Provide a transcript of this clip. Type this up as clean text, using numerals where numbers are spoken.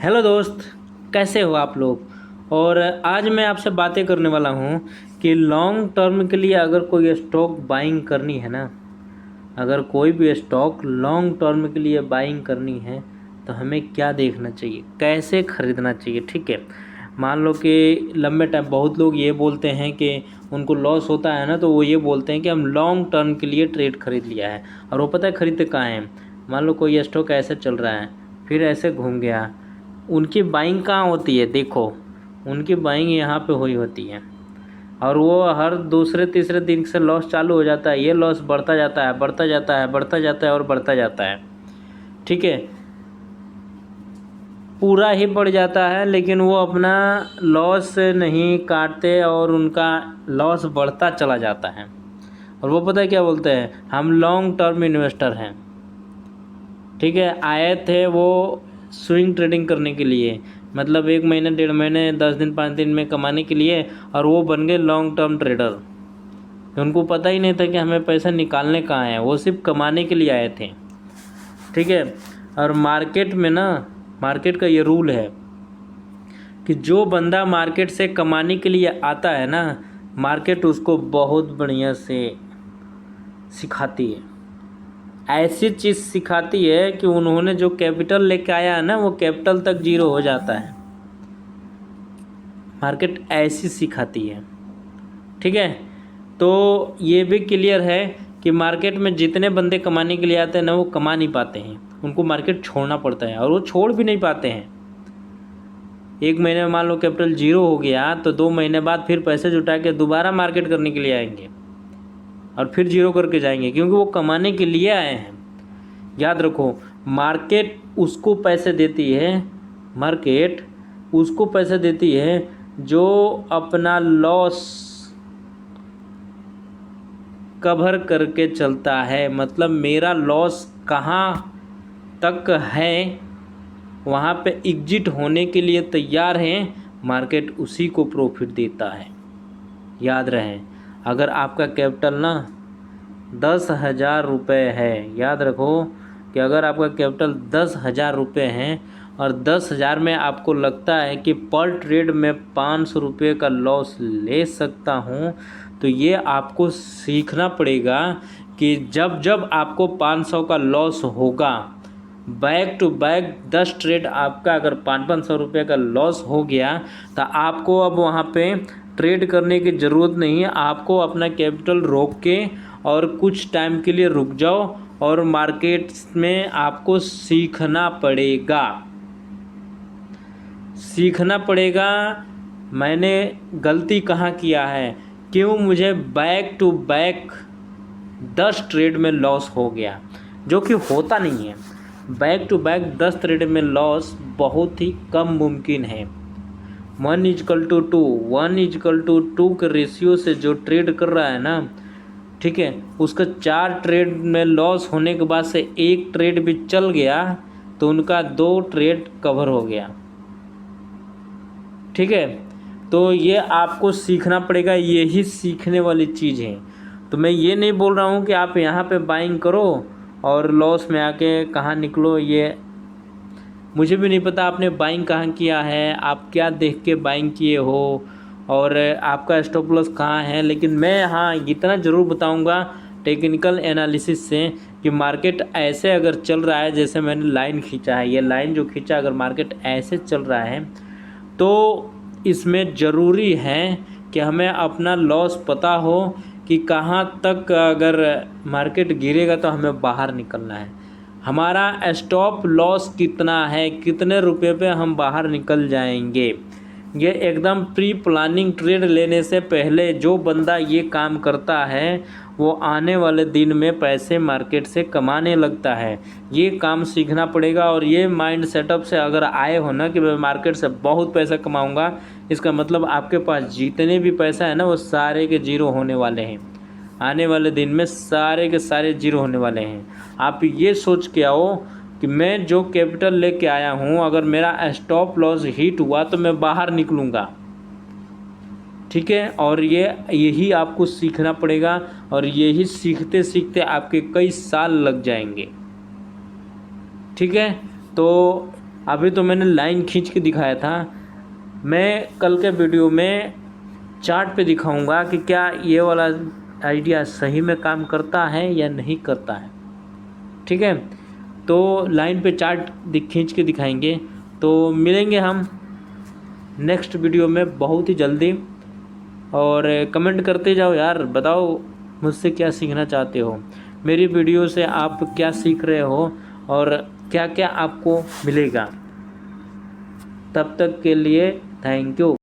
Hello दोस्त, कैसे हो आप लोग। और आज मैं आपसे बातें करने वाला हूँ कि लॉन्ग टर्म के लिए अगर कोई स्टॉक बाइंग करनी है ना, अगर कोई भी स्टॉक लॉन्ग टर्म के लिए बाइंग करनी है तो हमें क्या देखना चाहिए, कैसे ख़रीदना चाहिए। ठीक है, मान लो कि लंबे टाइम बहुत लोग ये बोलते हैं कि उनको लॉस होता है ना, तो वो ये बोलते हैं कि हम लॉन्ग टर्म के लिए ट्रेड खरीद लिया है। और वो पता है खरीदते कहाँ हैं। मान लो कोई स्टॉक ऐसे चल रहा है, फिर ऐसे घूम गया, उनकी बाइंग कहाँ होती है, देखो उनकी बाइंग यहाँ पे हुई होती है। और वो हर दूसरे तीसरे दिन से लॉस चालू हो जाता है। ये लॉस बढ़ता जाता है, बढ़ता जाता है, बढ़ता जाता है और बढ़ता जाता है। ठीक है, पूरा ही बढ़ जाता है, लेकिन वो अपना लॉस नहीं काटते और उनका लॉस बढ़ता चला जाता है। और वो पता है क्या बोलते हैं, हम लॉन्ग टर्म इन्वेस्टर हैं। ठीक है, आए थे वो स्विंग ट्रेडिंग करने के लिए, मतलब 1 महीने 1.5 महीने 10 दिन 5 दिन में कमाने के लिए, और वो बन गए लॉन्ग टर्म ट्रेडर। उनको पता ही नहीं था कि हमें पैसा निकालने कहाँ है, वो सिर्फ कमाने के लिए आए थे। ठीक है, और मार्केट में ना, मार्केट का ये रूल है कि जो बंदा मार्केट से कमाने के लिए आता है ना, मार्केट उसको बहुत बढ़िया से सिखाती है। ऐसी चीज़ सिखाती है कि उन्होंने जो कैपिटल लेके आया है ना, वो कैपिटल तक जीरो हो जाता है। मार्केट ऐसी सिखाती है। ठीक है, तो ये भी क्लियर है कि मार्केट में जितने बंदे कमाने के लिए आते हैं ना, वो कमा नहीं पाते हैं, उनको मार्केट छोड़ना पड़ता है, और वो छोड़ भी नहीं पाते हैं। 1 महीने में मान लो कैपिटल जीरो हो गया, तो 2 महीने बाद फिर पैसे जुटा के दोबारा मार्केट करने के लिए आएंगे और फिर जीरो करके जाएंगे, क्योंकि वो कमाने के लिए आए हैं। याद रखो, मार्केट उसको पैसे देती है, मार्केट उसको पैसे देती है जो अपना लॉस कवर करके चलता है। मतलब मेरा लॉस कहाँ तक है, वहाँ पे एग्जिट होने के लिए तैयार है, मार्केट उसी को प्रॉफिट देता है। याद रहे, अगर आपका कैपिटल ना 10,000 रुपये है, याद रखो कि अगर आपका कैपिटल 10,000 रुपये हैं और 10,000 में आपको लगता है कि पर ट्रेड में 500 रुपये का लॉस ले सकता हूँ, तो ये आपको सीखना पड़ेगा कि जब जब आपको 500 का लॉस होगा, बैक टू बैक 10 ट्रेड आपका अगर 500 रुपये का लॉस हो गया, तो आपको अब वहाँ पे ट्रेड करने की ज़रूरत नहीं है। आपको अपना कैपिटल रोक के और कुछ टाइम के लिए रुक जाओ, और मार्केट में आपको सीखना पड़ेगा, सीखना पड़ेगा मैंने गलती कहाँ किया है, क्यों मुझे बैक टू बैक 10 ट्रेड में लॉस हो गया, जो कि होता नहीं है। बैक टू बैक 10 ट्रेड में लॉस बहुत ही कम मुमकिन है। 1:2, 1:2 के रेशियो से जो ट्रेड कर रहा है ना, ठीक है, उसका 4 ट्रेड में लॉस होने के बाद से 1 ट्रेड भी चल गया तो उनका 2 ट्रेड कवर हो गया। ठीक है, तो ये आपको सीखना पड़ेगा, यही सीखने वाली चीज़ है। तो मैं ये नहीं बोल रहा हूँ कि आप यहाँ पे बाइंग करो और लॉस में आके कहाँ निकलो। ये मुझे भी नहीं पता आपने बाइंग कहाँ किया है, आप क्या देख के बाइंग किए हो, और आपका स्टॉप लॉस कहाँ है। लेकिन मैं हाँ इतना ज़रूर बताऊँगा टेक्निकल एनालिसिस से कि मार्केट ऐसे अगर चल रहा है, जैसे मैंने लाइन खींचा है, ये लाइन जो खींचा, अगर मार्केट ऐसे चल रहा है तो इसमें ज़रूरी है कि हमें अपना लॉस पता हो कि कहाँ तक अगर मार्केट गिरेगा तो हमें बाहर निकलना है। हमारा स्टॉप लॉस कितना है, कितने रुपए पे हम बाहर निकल जाएंगे। ये एकदम प्री प्लानिंग ट्रेड लेने से पहले जो बंदा ये काम करता है, वो आने वाले दिन में पैसे मार्केट से कमाने लगता है। ये काम सीखना पड़ेगा। और ये माइंड सेटअप से अगर आए हो ना कि मैं मार्केट से बहुत पैसा कमाऊंगा, इसका मतलब आपके पास जितने भी पैसा है ना, वो सारे के जीरो होने वाले हैं। आने वाले दिन में सारे के सारे जीरो होने वाले हैं। आप ये सोच के आओ कि मैं जो कैपिटल लेके आया हूँ, अगर मेरा स्टॉप लॉस हिट हुआ तो मैं बाहर निकलूँगा। ठीक है, और यही आपको सीखना पड़ेगा, और यही सीखते सीखते आपके कई साल लग जाएंगे। ठीक है, तो अभी तो मैंने लाइन खींच के दिखाया था। मैं कल के वीडियो में चार्ट पे दिखाऊंगा कि क्या ये वाला आइडिया सही में काम करता है या नहीं करता है। ठीक है, तो लाइन पे चार्ट खींच के दिखाएंगे। तो मिलेंगे हम नेक्स्ट वीडियो में बहुत ही जल्दी। और कमेंट करते जाओ यार, बताओ मुझसे क्या सीखना चाहते हो, मेरी वीडियो से आप क्या सीख रहे हो और क्या क्या आपको मिलेगा। तब तक के लिए थैंक यू।